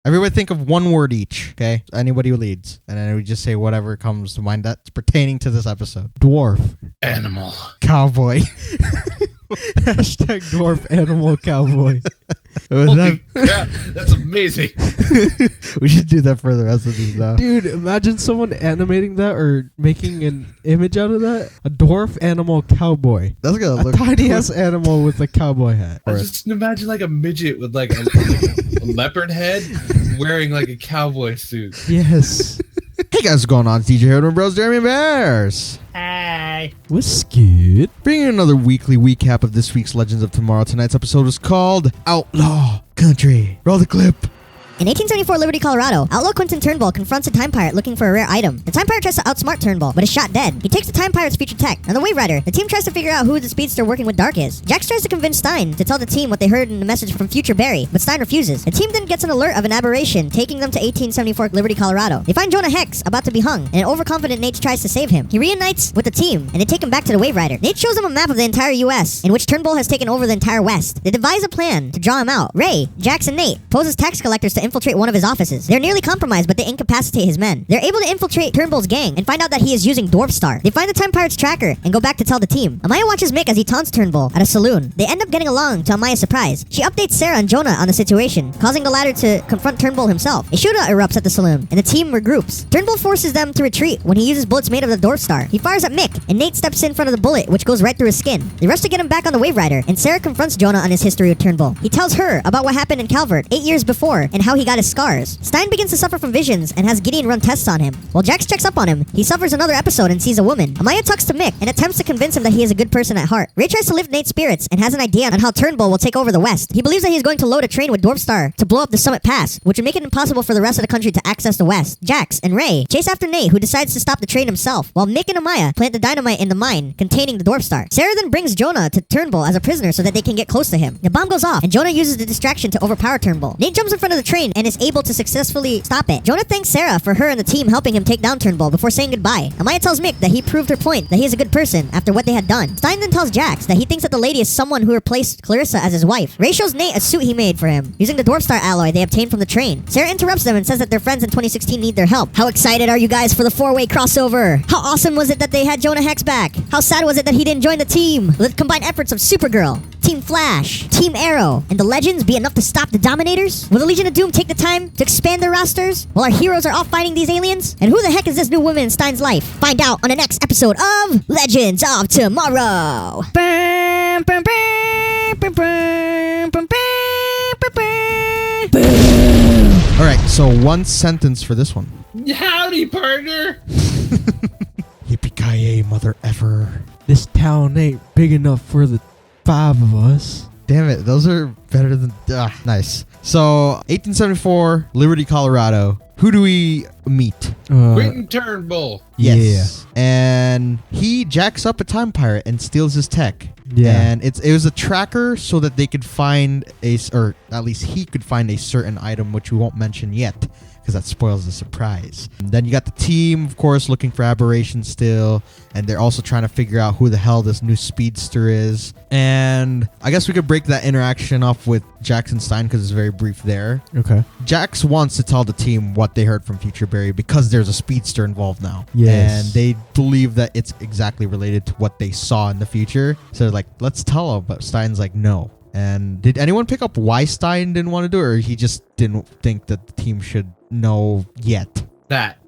Everybody think of one word each, okay? Anybody who leads. And then we just say whatever comes to mind that's pertaining to this episode. Dwarf. Animal. Cowboy. Hashtag dwarf animal cowboy. Holy crap, that's amazing. We should do that for the rest of these now. Dude, imagine someone animating that or making an image out of that. A dwarf animal cowboy. That's gonna look tiny ass animal with a cowboy hat. I just imagine like a midget with like a leopard head wearing like a cowboy suit. Yes. Hey guys, what's going on? It's DJ Hoodman Bros, Jeremy Bears. Hi. What's good? Bringing another weekly recap of this week's Legends of Tomorrow. Tonight's episode is called Outlaw Country. Roll the clip. In 1874 Liberty, Colorado, outlaw Quentin Turnbull confronts a time pirate looking for a rare item. The time pirate tries to outsmart Turnbull, but is shot dead. He takes the time pirate's future tech. On the Wave Rider, the team tries to figure out who the speedster working with Dark is. Jax tries to convince Stein to tell the team what they heard in the message from future Barry, but Stein refuses. The team then gets an alert of an aberration, taking them to 1874 Liberty, Colorado. They find Jonah Hex about to be hung, and an overconfident Nate tries to save him. He reunites with the team, and they take him back to the Wave Rider. Nate shows them a map of the entire US, in which Turnbull has taken over the entire West. They devise a plan to draw him out. Ray, Jax, and Nate pose as tax collectors to infiltrate one of his offices. They're nearly compromised, but they incapacitate his men. They're able to infiltrate Turnbull's gang and find out that he is using Dwarf Star. They find the time pirate's tracker and go back to tell the team. Amaya watches Mick as he taunts Turnbull at a saloon. They end up getting along to Amaya's surprise. She updates Sarah and Jonah on the situation, causing the latter to confront Turnbull himself. A shootout erupts at the saloon, and the team regroups. Turnbull forces them to retreat when he uses bullets made of the Dwarf Star. He fires at Mick, and Nate steps in front of the bullet, which goes right through his skin. They rush to get him back on the Wave Rider, and Sarah confronts Jonah on his history with Turnbull. He tells her about what happened in Calvert 8 years before and how he got his scars. Stein begins to suffer from visions and has Gideon run tests on him. While Jax checks up on him, he suffers another episode and sees a woman. Amaya talks to Mick and attempts to convince him that he is a good person at heart. Ray tries to lift Nate's spirits and has an idea on how Turnbull will take over the West. He believes that he is going to load a train with Dwarf Star to blow up the Summit Pass, which would make it impossible for the rest of the country to access the West. Jax and Ray chase after Nate, who decides to stop the train himself, while Mick and Amaya plant the dynamite in the mine containing the Dwarf Star. Sarah then brings Jonah to Turnbull as a prisoner so that they can get close to him. The bomb goes off, and Jonah uses the distraction to overpower Turnbull. Nate jumps in front of the train and is able to successfully stop it. Jonah thanks Sarah for her and the team helping him take down Turnbull before saying goodbye. Amaya tells Mick that he proved her point that he is a good person after what they had done. Stein then tells Jax that he thinks that the lady is someone who replaced Clarissa as his wife. Ray shows Nate a suit he made for him, using the Dwarf Star alloy they obtained from the train. Sarah interrupts them and says that their friends in 2016 need their help. How excited are you guys for the 4-way crossover? How awesome was it that they had Jonah Hex back? How sad was it that he didn't join the team? Will the combined efforts of Supergirl, Team Flash, Team Arrow, and the Legends be enough to stop the Dominators? Will the Legion of Doom take the time to expand their rosters while our heroes are off fighting these aliens? And who the heck is this new woman in Stein's life? Find out on the next episode of Legends of Tomorrow. Alright, so one sentence for this one. Howdy, partner. Yippee-ki-yay, mother effer. This town ain't big enough for the 5 of us. Damn it, those are better than... nice. So, 1874, Liberty, Colorado. Who do we meet? Quentin Turnbull. Yes. Yeah. And he jacks up a time pirate and steals his tech. Yeah. And it was a tracker so that they could find or at least he could find a certain item, which we won't mention yet, because that spoils the surprise. And then you got the team, of course, looking for aberrations still, and they're also trying to figure out who the hell this new speedster is. And I guess we could break that interaction off with Jax and Stein because it's very brief there. Okay. Jax wants to tell the team what they heard from Future Barry because there's a speedster involved now. Yes. And they believe that it's exactly related to what they saw in the future. So they're like, let's tell them. But Stein's like, no. And did anyone pick up why Stein didn't want to do it, or he just didn't think that the team should know yet?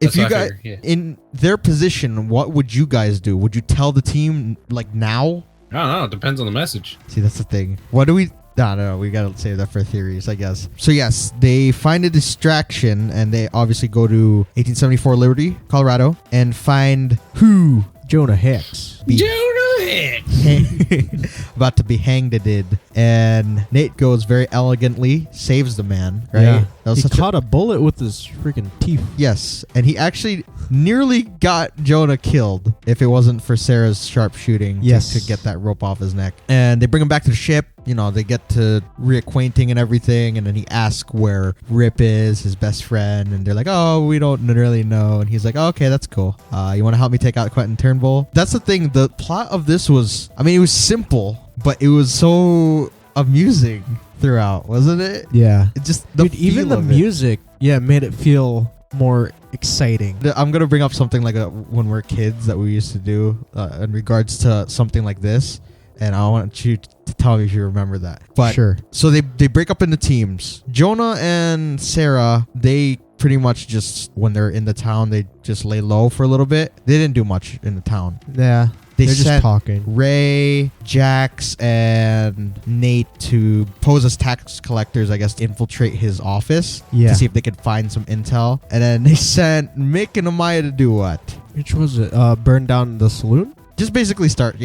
If you guys, in their position, what would you guys do? Would you tell the team like now? I don't know. It depends on the message. See, that's the thing. What do we... No, we gotta save that for theories, I guess. So yes, they find a distraction, and they obviously go to 1874 Liberty, Colorado, and find who? Jonah Hex. Jonah Hex! About to be hanged it did. And Nate goes very elegantly, saves the man, right? Yeah. That was He caught a bullet with his freaking teeth. Yes, and he actually nearly got Jonah killed if it wasn't for Sarah's sharp shooting to get that rope off his neck. And they bring him back to the ship. You know, they get to reacquainting and everything, and then he asks where Rip is, his best friend, and they're like, oh, we don't really know. And he's like, oh, okay, that's cool. You want to help me take out Quentin Turnbull? That's the thing. The plot of this was, I mean, it was simple, but it was so amusing throughout, wasn't it? Yeah. It just the Dude, even feel the of it. music, made it feel more exciting. I'm gonna bring up something like when we're kids that we used to do in regards to something like this, and I want you to tell me if you remember that. But Sure. so they break up into teams. Jonah and Sarah, they pretty much just, when they're in the town, they just lay low for a little bit. They didn't do much in the town. Yeah. They're just talking. Ray, Jax, and Nate to pose as tax collectors, I guess, to infiltrate his office Yeah. to see if they could find some intel. And then they sent Mick and Amaya to do what? Which was it? Burn down the saloon? Just basically start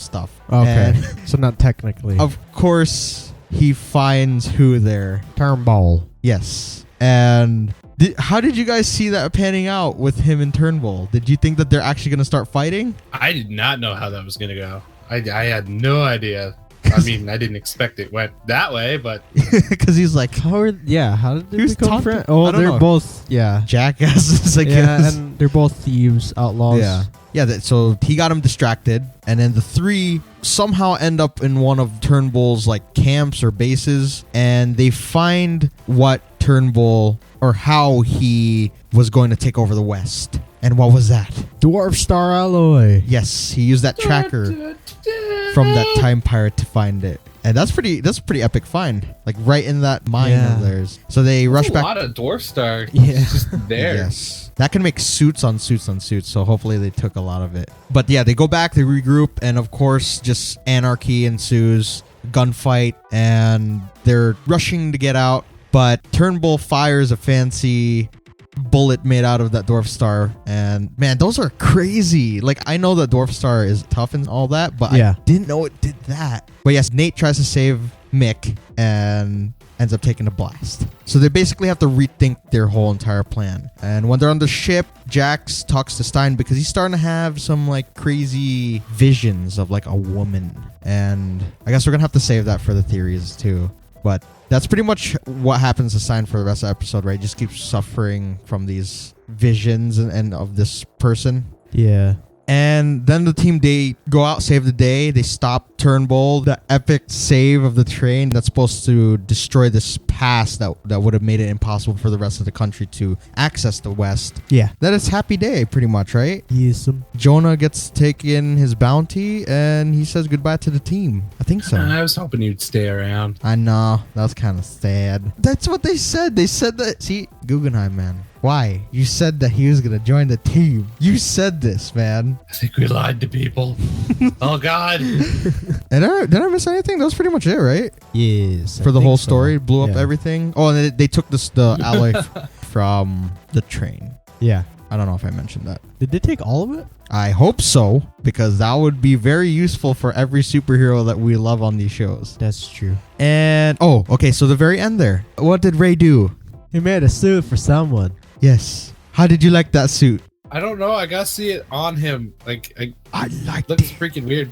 stuff. Okay. And So not technically. of course, he finds who there. Turnbull. Yes. And how did you guys see that panning out with him and Turnbull? Did you think that they're actually going to start fiting? I did not know how that was going to go. I had no idea. I mean, I didn't expect it went that way, but Because he's like, How did they Who's become talking? friends? I Oh, don't they're know. both, jackasses, I yeah, guess. and they're both thieves, outlaws. Yeah, so he got him distracted, and then the three somehow end up in one of Turnbull's like camps or bases, and they find what Turnbull, or how he was going to take over the West. And what was that? Dwarf Star Alloy. Yes, he used that tracker from that time pirate to find it. And that's a pretty epic find. Like right in that mine Yeah. of theirs. So they rush a back. lot of Dwarf Star Yeah. just there. Yes. That can make suits on suits on suits, so hopefully they took a lot of it. But yeah, they go back, they regroup, and of course, just anarchy ensues, gunfight, and they're rushing to get out. But Turnbull fires a fancy bullet made out of that Dwarf Star, and man, those are crazy. Like, I know that Dwarf Star is tough and all that, but Yeah. I didn't know it did that. But yes, Nate tries to save Mick and ends up taking a blast. So they basically have to rethink their whole entire plan. And when they're on the ship, Jax talks to Stein because he's starting to have some like crazy visions of like a woman. And I guess we're gonna have to save that for the theories too. But that's pretty much what happens to Stein for the rest of the episode, right? He just keeps suffering from these visions and of this person. Yeah. And then the team, they go out, save the day. They stop Turnbull, the epic save of the train that's supposed to destroy this pass that would have made it impossible for the rest of the country to access the West. Yeah. That is happy day, pretty much, right? Yes. Jonah gets taken his bounty, and he says goodbye to the team. I think so. I was hoping you'd stay around. I know. That was kind of sad. That's what they said. They said that. See, Guggenheim, man. Why? You said that he was going to join the team. You said this, man. I think we lied to people. Oh, God. And did I miss anything? That was pretty much it, right? Yes. For the whole story, blew up Yeah. everything. Oh, and they took the alloy from the train. Yeah. I don't know if I mentioned that. Did they take all of it? I hope so, because that would be very useful for every superhero that we love on these shows. That's true. And, oh, okay, so the very end there. What did Ray do? He made a suit for someone. Yes. How did you like that suit? I don't know. I gotta see it on him. Like, I liked looks freaking weird.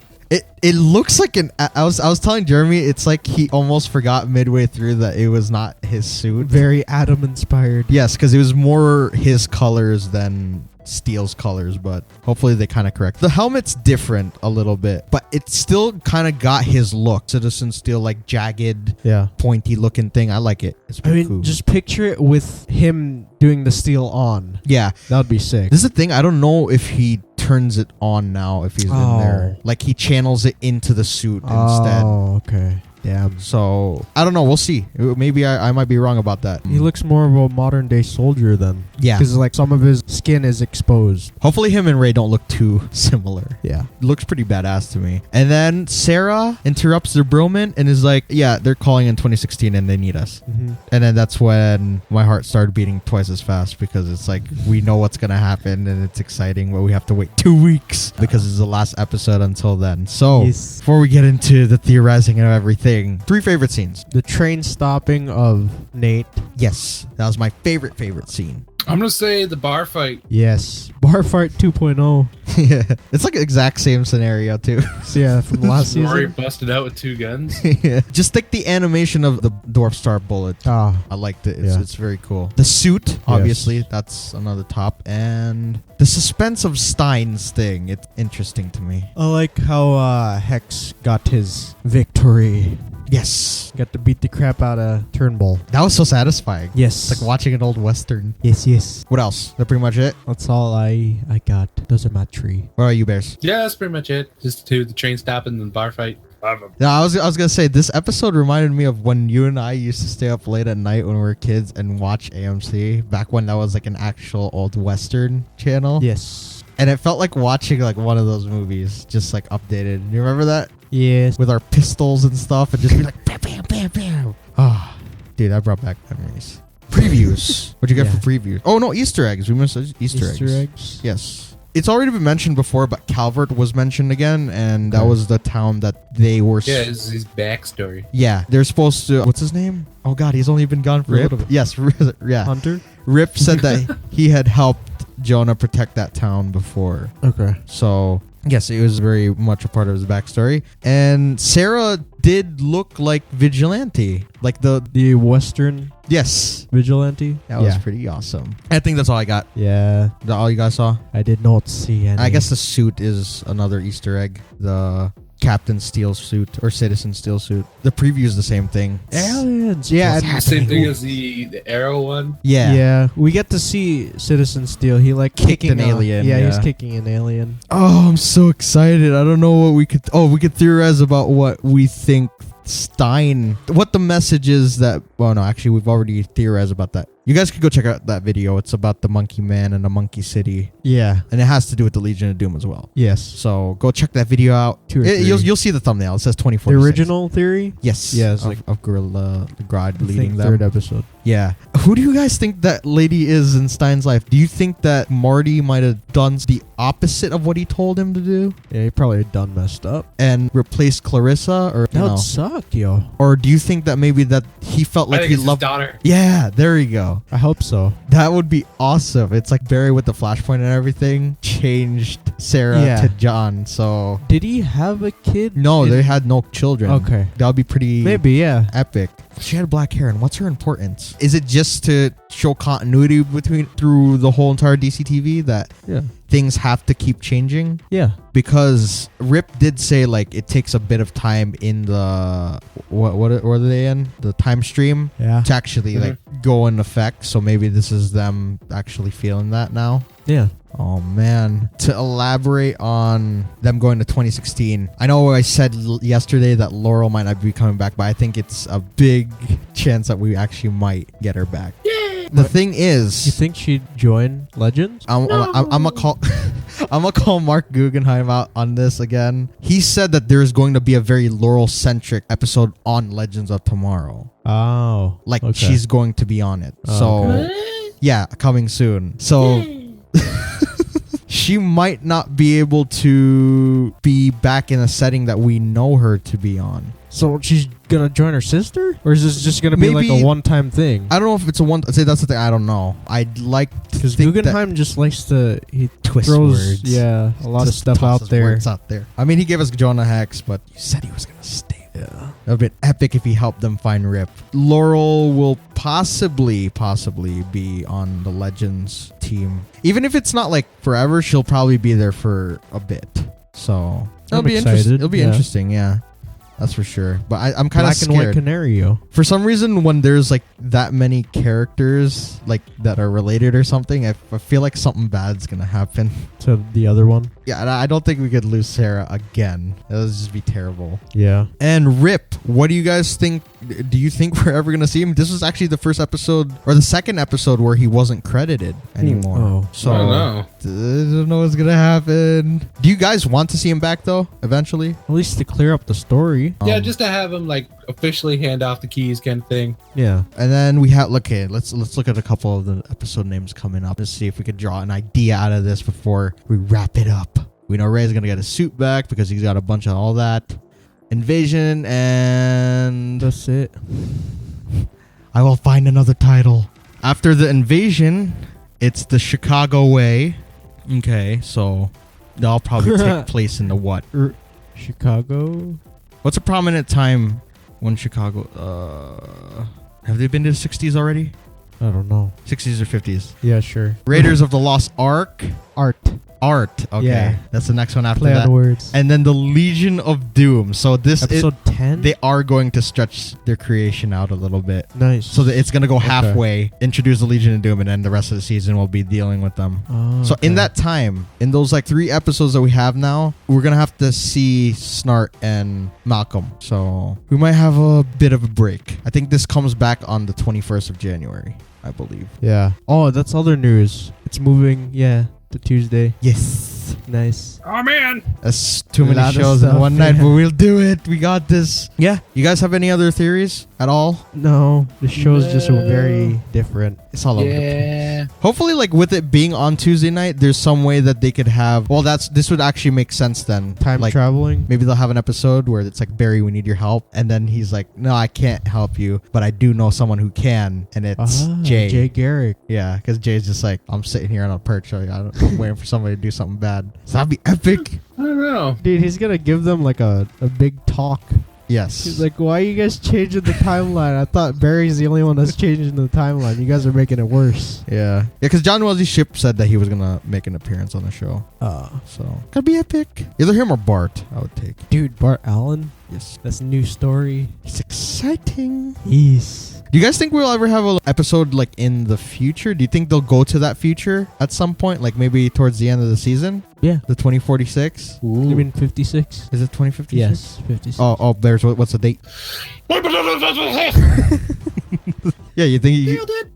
It looks like I was telling Jeremy, it's like he almost forgot midway through that it was not his suit. Very Adam inspired. Yes, because it was more his colors than Steel's colors, but hopefully they kind of correct. The helmet's different a little bit, but it still kind of got his look. Citizen Steel, like jagged, Yeah. pointy looking thing. I like it. It's I pretty mean, cool. just picture it with him doing the steel on. Yeah. That would be sick. This is the thing. I don't know if he turns it on now if he's in there. Like he channels it into the suit instead. Oh, okay. Damn. So I don't know. We'll see. Maybe I might be wrong about that. He looks more of a modern day soldier then. Yeah. Because like some of his skin is exposed. Hopefully him and Ray don't look too similar. Yeah. Looks pretty badass to me. And then Sarah interrupts their bromance and is like, yeah, they're calling in 2016 and they need us. Mm-hmm. And then that's when my heart started beating twice as fast because it's like, we know what's going to happen and it's exciting, but we have to wait 2 weeks because it's the last episode until then. So Yes. before we get into the theorizing of everything, 3 favorite scenes. The train stopping of Nate. Yes, that was my favorite scene. I'm gonna say the bar fight. Yes. Bar fight 2.0. Yeah, it's like the exact same scenario too. So yeah, from last Rory season. busted out with 2 guns. Yeah. Just like the animation of the Dwarf Star bullet. Ah. I liked it. Yeah. It's very cool. The suit, obviously, that's another top. And the suspense of Stein's thing, it's interesting to me. I like how Hex got his victory. Yes. Got to beat the crap out of Turnbull. That was so satisfying. Yes. It's like watching an old Western. Yes. What else? Is that pretty much it? That's all I got. Those are my three. What are you, Bears? Yeah, that's pretty much it. Just the train stopping and the bar fight. No, I was gonna say this episode reminded me of when you and I used to stay up late at night when we were kids and watch AMC back when that was like an actual old Western channel. Yes. And it felt like watching like one of those movies, just like updated. You remember that? Yes. With our pistols and stuff, and just be like bam, bam, bam, bam. Ah, dude, that brought back memories. Previews. What'd you get for previews? Oh no, Easter eggs. We missed Easter eggs. Yes. It's already been mentioned before, but Calvert was mentioned again, and that was the town that they were. Yeah, it's his backstory. Yeah, they're supposed to. What's his name? Oh God, he's only been gone for a little bit. Yes, yeah. Hunter? Rip said that he had helped Jonah protect that town before. Okay. So yes, it was very much a part of his backstory. And Sarah did look like Vigilante, like the Western yes Vigilante. That was pretty awesome. I think that's all I got. Yeah. Is that all you guys saw? I did not see any. I guess the suit is another Easter egg. The Captain Steel suit or Citizen Steel suit. The preview is the same thing. Aliens. Yeah. What's Same happening? thing as the Arrow one. Yeah. Yeah. We get to see Citizen Steel. He like Kicked kicking an alien, Yeah, yeah. he's kicking an alien. Oh, I'm so excited. I don't know what we could... Oh, we could theorize about what we think Stein... What the message is that... Well, no, actually, we've already theorized about that. You guys could go check out that video. It's about the Monkey Man and the Monkey City. Yeah. And it has to do with the Legion of Doom as well. Yes. So go check that video out. 2 or 3. You'll see the thumbnail. It says The 2046. original theory? Yes. Yeah, it's of Gorilla Grodd I leading think them. third episode. Yeah. Who do you guys think that lady is in Stein's life? Do you think that Marty might have done the opposite of what he told him to do Yeah, he probably done messed up. and replaced Clarissa, or That would suck, yo. or do you think that maybe that he felt I like think he it's his loved? daughter. Yeah, there you go. I hope so. That would be awesome. It's like Barry with the flashpoint and everything changed Sarah Yeah. to John. So Did he have a kid? no, they had no children. Okay. That would be pretty Maybe, yeah. epic. She had black hair, and what's her importance? Is it just to show continuity through the whole entire DC TV that Yeah. things have to keep changing? Yeah. Because Rip did say like it takes a bit of time in the what are they in the time stream Yeah. to actually like go in effect. So maybe this is them actually feeling that now. Yeah. Oh man. To elaborate on them going to 2016, I know I said yesterday that Laurel might not be coming back, but I think it's a big chance that we actually might get her back. The thing is, You think she'd join Legends? I'm gonna call I'm gonna call Mark Guggenheim out on this again. He said that there's going to be a very Laurel centric episode on Legends of Tomorrow. Oh. Like okay. she's going to be on it. Oh, So okay. yeah, coming soon. So she might not be able to be back in a setting that we know her to be on. So she's gonna join her sister? Or is this just gonna be like Maybe- a one-time thing? I don't know if it's a one. Say that's the thing. I don't know. I'd like to Because think Guggenheim just likes to... He twist throws, words. yeah, a lot of Just stuff out tosses there. words out there. I mean, he gave us Jonah Hex, but you said he was gonna stay. Yeah. That would have been epic if he helped them find Rip. Laurel will possibly be on the Legends team. Even if it's not like forever, she'll probably be there for a bit. So I'm be interesting. excited, It'll be yeah. interesting, yeah. That's for sure. But I'm kind of Black and white scared. canary, yo. For some reason, when there's like that many characters like that are related or something, I feel like something bad's gonna happen. To the other one. Yeah, and I don't think we could lose Sarah again. That would just be terrible. Yeah. And Rip, what do you guys think? Do you think we're ever going to see him? This was actually the first episode or the second episode where he wasn't credited anymore. Oh. So I don't know. I don't know what's going to happen. Do you guys want to see him back though, eventually? At least to clear up the story. Yeah, just to have him like officially hand off the keys kind of thing. Yeah. And then we have let's look at a couple of the episode names coming up and see if we could draw an idea out of this before we wrap it up. We know Ray's gonna get his suit back because he's got a bunch of all that. Invasion and That's it. I will find another title. After the invasion, it's the Chicago Way. Okay, so that'll probably take place in the what? Chicago? What's a prominent time when Chicago... have they been to the 60s already? I don't know. 60s or 50s? Yeah, sure. Raiders of the Lost Ark. Art. Art. Okay. Yeah. That's the next one after Play that. on words. And then the Legion of Doom. So this Episode 10? they are going to stretch their creation out a little bit. Nice. So that it's going to go Okay. halfway, introduce the Legion of Doom, and then the rest of the season will be dealing with them. Oh, So in okay. that time, in those like 3 episodes that we have now, we're going to have to see Snart and Malcolm. So we might have a bit of a break. I think this comes back on the 21st of January, I believe. Yeah. Oh, that's other news. It's moving, yeah, to Tuesday. Yes. Nice. Oh man. That's too A many lot of shows in stuff, one night, yeah. but we'll do it. We got this. Yeah. You guys have any other theories at all? No, the show's just No. very different. It's all over the place. Yeah. Hopefully, like with it being on Tuesday night, there's some way that they could have. Well, this would actually make sense then. Time like, traveling. maybe they'll have an episode where it's like, Barry, we need your help, and then he's like, no, I can't help you, but I do know someone who can, and it's Jay. Jay Garrick. Yeah, because Jay's just like, I'm sitting here on a perch, like, I'm waiting for somebody to do something bad. So that'd be epic. I don't know. Dude, he's gonna give them like a big talk. Yes. He's like, why are you guys changing the timeline? I thought Barry's the only one that's changing the timeline. You guys are making it worse. Yeah, because John Wesley Shipp said that he was gonna make an appearance on the show, so that'd be epic. Either him or Bart, I would take. Dude, Bart Allen? Yes, That's a new story. it's exciting. Yes. Do you guys think we'll ever have an episode like in the future? Do you think they'll go to that future at some point, like maybe towards the end of the season, Yeah. the 2046? You mean 56? Is it 2056? Yes, 56. Oh, there's what's the date? Yeah, you think Nailed it.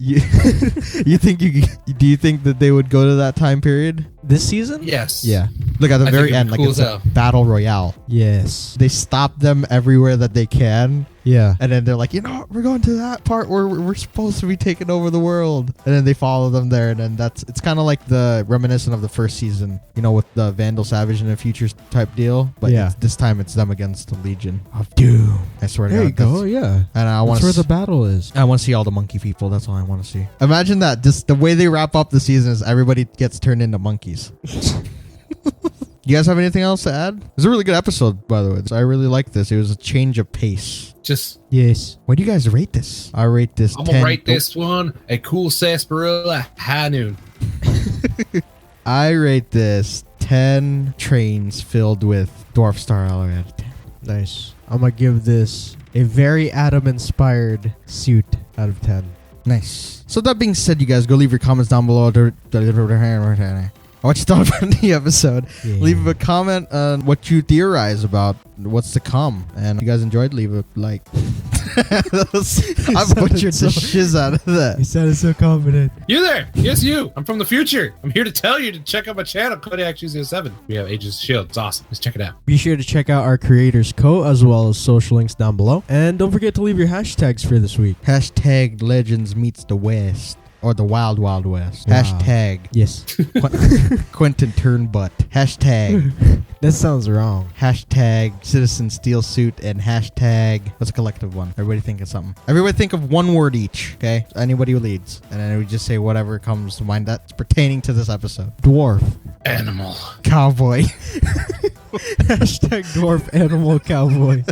you think do you think that they would go to that time period? This season? Yes. Yeah. Look at the I very think it'd end, be like cool it's as a hell. battle royale. Yes. They stop them everywhere that they can, Yeah. and then they're like, you know what? We're going to that part where we're supposed to be taking over the world, and then they follow them there, and then it's kind of like the reminiscent of the first season, you know, with the Vandal Savage in the future type deal. But Yeah. this time it's them against the Legion of Doom. I swear to There God. you go, that's- yeah. And I That's want where to. the battle is. I want to see all the monkey people. That's all I want to see. Imagine that. Just the way they wrap up the season is everybody gets turned into monkeys. You guys have anything else to add? It was a really good episode, by the way. I really liked this. It was a change of pace. Just Yes. What do you guys rate this? I rate this I'm 10. gonna rate this one a cool sarsaparilla high noon. I rate this 10 trains filled with Dwarf Star Alloy out of 10. Nice. I'm going to give this a very Adam-inspired suit out of 10. Nice. So that being said, you guys go leave your comments down below. What you thought about the episode? Yeah. Leave a comment on what you theorize about what's to come. And if you guys enjoyed, leave a like. I butchered the shiz out of You that. sounded so confident. You there? Yes, you. I'm from the future. I'm here to tell you to check out my channel, Kodiak 07. We have Agents of S.H.I.E.L.D. It's awesome. Let's check it out. Be sure to check out our creators' co as well as social links down below. And don't forget to leave your hashtags for this week. Hashtag Legends meets the West. Or the Wild Wild West. Wow. Hashtag Yes. Quentin Turnbutt. Hashtag. That sounds wrong. Hashtag Citizen Steel Suit. And hashtag. What's a collective one? Everybody think of something. Everybody think of one word each. Okay? Anybody who leads. And then we just say whatever comes to mind that's pertaining to this episode. Dwarf. Animal. Cowboy. Hashtag dwarf animal cowboy.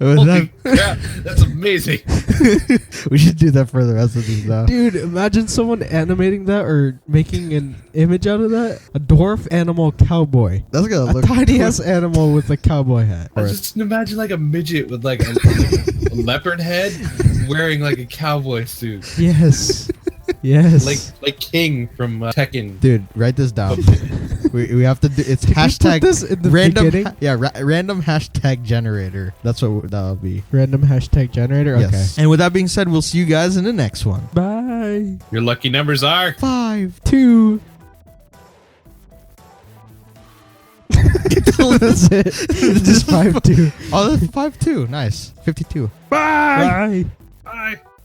Holy crap. That's amazing. We should do that for the rest of these now. Dude, imagine someone animating that or making an image out of that. A dwarf animal cowboy. That's gonna A look tiny ass animal with a cowboy hat. I just imagine like a midget with like a leopard head wearing like a cowboy suit. Yes. Yes. Like King from Tekken. Dude, write this down. we have to do. It's Can we hashtag put this in the random. beginning? Random hashtag generator. That's what that'll be. Random hashtag generator? Okay. Yes. And with that being said, we'll see you guys in the next one. Bye. Your lucky numbers are 5, 2. That's it. Just 5-2. Oh, that's 5-2. Nice. 52. Bye. Bye.